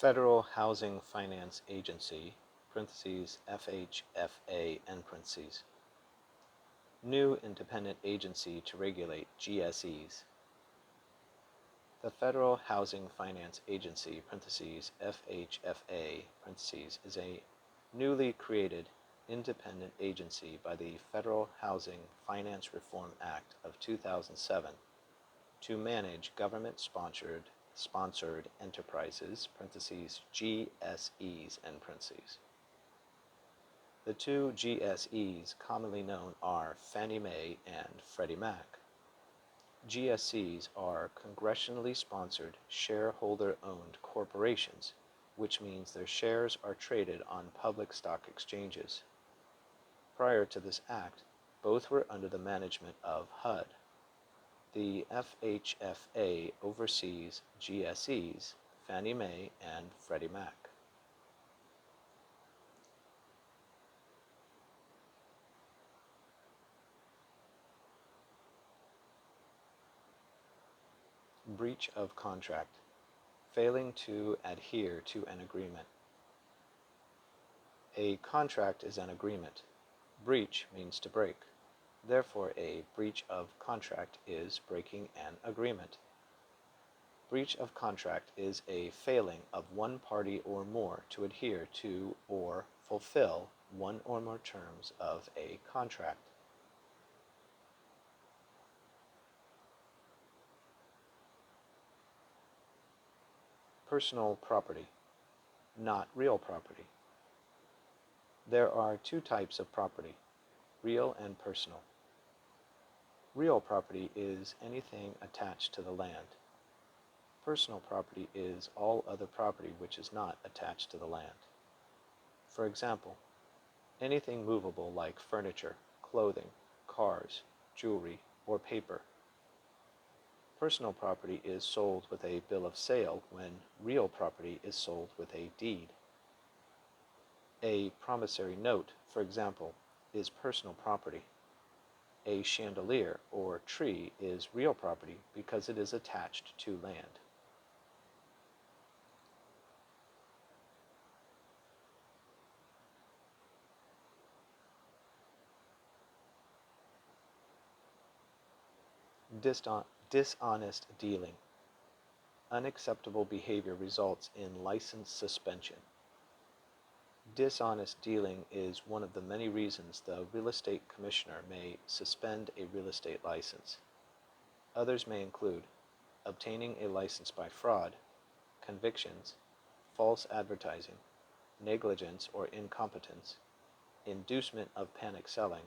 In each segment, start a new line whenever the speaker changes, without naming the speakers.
Federal Housing Finance Agency, parentheses, FHFA, end parentheses. New independent agency to regulate GSEs. The Federal Housing Finance Agency, parentheses, FHFA, parentheses, is a newly created independent agency by the Federal Housing Finance Reform Act of 2007 to manage government-sponsored enterprises, parentheses, GSEs, end parentheses. The two GSEs commonly known are Fannie Mae and Freddie Mac. GSEs are congressionally sponsored, shareholder-owned corporations, which means their shares are traded on public stock exchanges. Prior to this act, both were under the management of HUD. The FHFA oversees GSEs, Fannie Mae and Freddie Mac. Breach of contract. Failing to adhere to an agreement. A contract is an agreement. Breach means to break. Therefore, a breach of contract is breaking an agreement. Breach of contract is a failing of one party or more to adhere to or fulfill one or more terms of a contract. Personal property, not real property. There are two types of property, real and personal. Real property is anything attached to the land. Personal property is all other property which is not attached to the land. For example, anything movable like furniture, clothing, cars, jewelry, or paper. Personal property is sold with a bill of sale when real property is sold with a deed. A promissory note, for example, is personal property. A chandelier or tree is real property because it is attached to land. Dishonest dealing. Unacceptable behavior results in license suspension. Dishonest dealing is one of the many reasons the real estate commissioner may suspend a real estate license. Others may include obtaining a license by fraud, convictions, false advertising, negligence or incompetence, inducement of panic selling,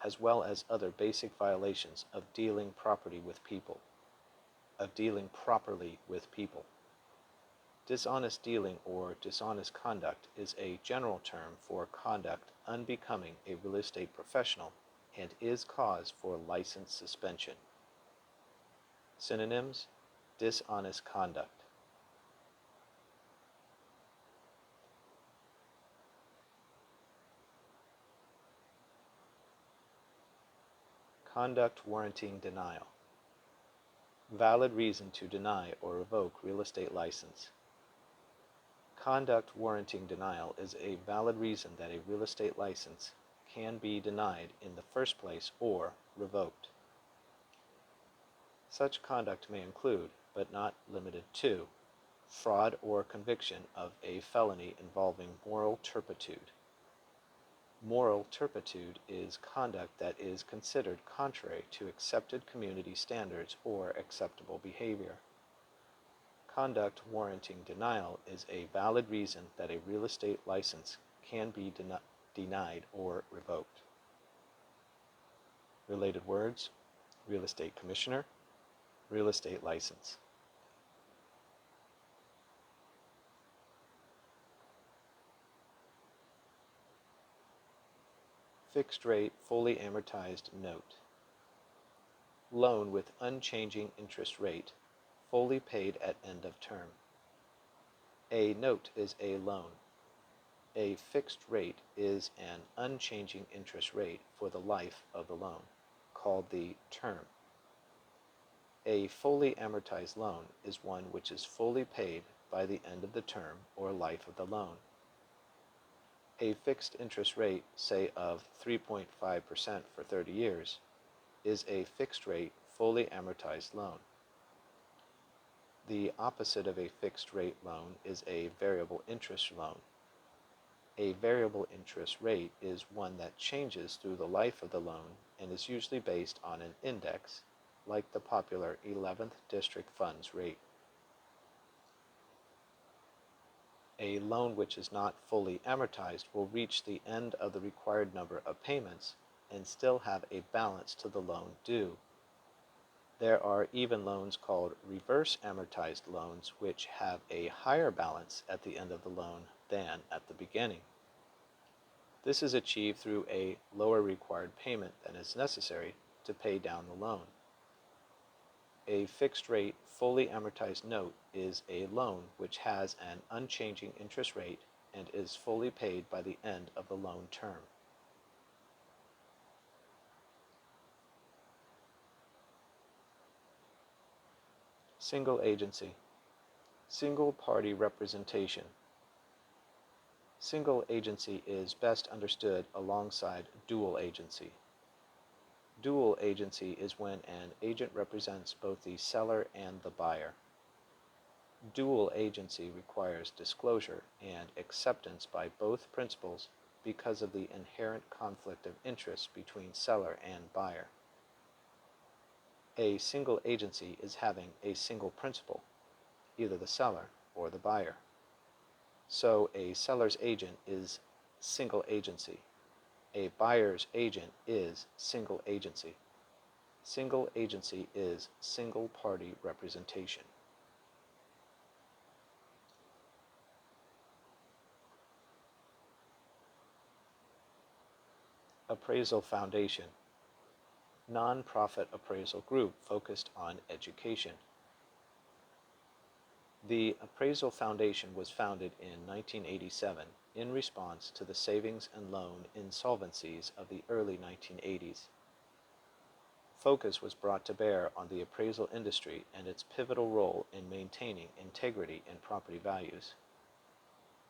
as well as other basic violations of dealing properly with people. Dishonest dealing or dishonest conduct is a general term for conduct unbecoming a real estate professional and is cause for license suspension. Synonyms: dishonest conduct. Conduct warranting denial. Valid reason to deny or revoke real estate license. Conduct warranting denial is a valid reason that a real estate license can be denied in the first place or revoked. Such conduct may include, but not limited to, fraud or conviction of a felony involving moral turpitude. Moral turpitude is conduct that is considered contrary to accepted community standards or acceptable behavior. Conduct warranting denial is a valid reason that a real estate license can be denied or revoked. Related words: real estate commissioner, real estate license. Fixed rate, fully amortized note. Loan with unchanging interest rate, fully paid at end of term. A note is a loan. A fixed rate is an unchanging interest rate for the life of the loan, called the term. A fully amortized loan is one which is fully paid by the end of the term or life of the loan. A fixed interest rate, say of 3.5% for 30 years, is a fixed rate, fully amortized loan. The opposite of a fixed rate loan is a variable interest loan. A variable interest rate is one that changes through the life of the loan and is usually based on an index, like the popular 11th District Funds rate. A loan which is not fully amortized will reach the end of the required number of payments and still have a balance to the loan due. There are even loans called reverse amortized loans which have a higher balance at the end of the loan than at the beginning. This is achieved through a lower required payment than is necessary to pay down the loan. A fixed rate, fully amortized note is a loan which has an unchanging interest rate and is fully paid by the end of the loan term. Single agency. Single party representation. Single agency is best understood alongside dual agency. Dual agency is when an agent represents both the seller and the buyer. Dual agency requires disclosure and acceptance by both principals because of the inherent conflict of interest between seller and buyer. A single agency is having a single principal, either the seller or the buyer. So a seller's agent is single agency. A buyer's agent is single agency. Single agency is single party representation. Appraisal Foundation. Non-profit appraisal group focused on education. The Appraisal Foundation was founded in 1987 in response to the savings and loan insolvencies of the early 1980s. Focus was brought to bear on the appraisal industry and its pivotal role in maintaining integrity in property values.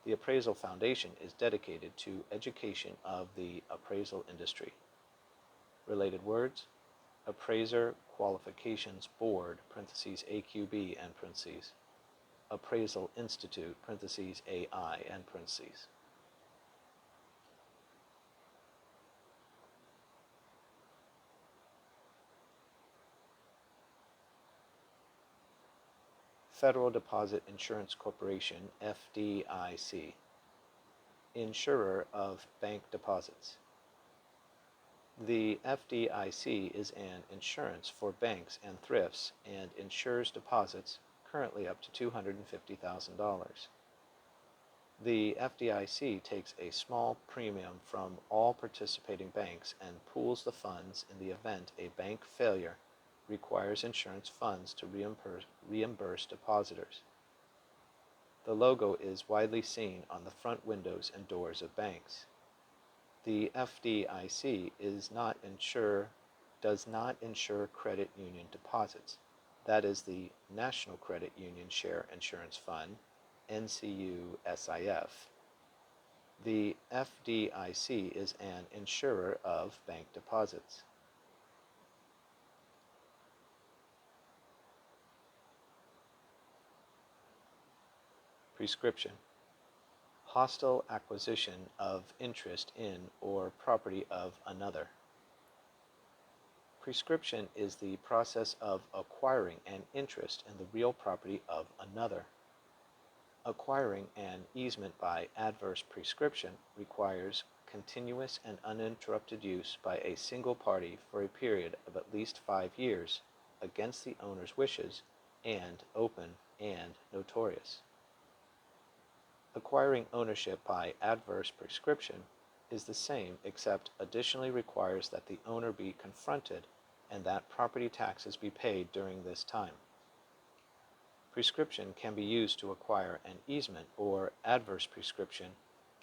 The Appraisal Foundation is dedicated to education of the appraisal industry. Related words: Appraiser Qualifications Board, parentheses AQB, and parentheses. Appraisal Institute, parentheses AI, and parentheses. Federal Deposit Insurance Corporation, FDIC. Insurer of bank deposits. The FDIC is an insurance for banks and thrifts and insures deposits currently up to $250,000. The FDIC takes a small premium from all participating banks and pools the funds in the event a bank failure requires insurance funds to reimburse depositors. The logo is widely seen on the front windows and doors of banks. The FDIC does not insure credit union deposits. That is the National Credit Union Share Insurance Fund, NCUSIF. The FDIC is an insurer of bank deposits. Prescription. Hostile acquisition of interest in or property of another. Prescription is the process of acquiring an interest in the real property of another. Acquiring an easement by adverse prescription requires continuous and uninterrupted use by a single party for a period of at least 5 years against the owner's wishes and open and notorious. Acquiring ownership by adverse prescription is the same, except additionally requires that the owner be confronted and that property taxes be paid during this time. Prescription can be used to acquire an easement, or adverse prescription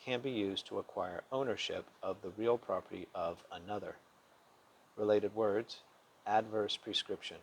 can be used to acquire ownership of the real property of another. Related words: adverse prescription.